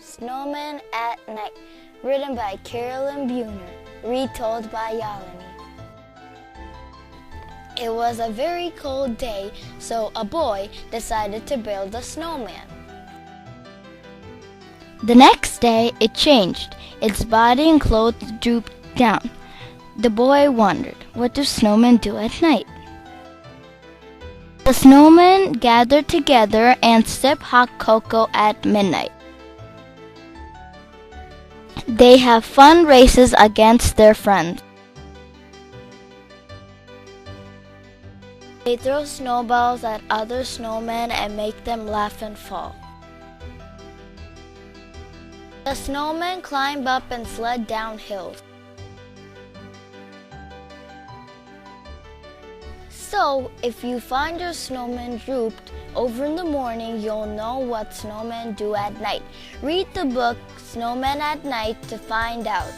Snowmen at Night, written by Carolyn Buhner, retold by Yahleni. It was a very cold day, so a boy decided to build a snowman. The next day, it changed. Its body and clothes drooped down. The boy wondered, what do snowmen do at night? The snowmen gather together and sip hot cocoa at midnight. They have fun races against their friends. They throw snowballs at other snowmen and make them laugh and fall. The snowmen climb up and sled down hills. So, if you find your snowman drooped over in the morning, you'll know what snowmen do at night. Read the book Snowmen at Night to find out.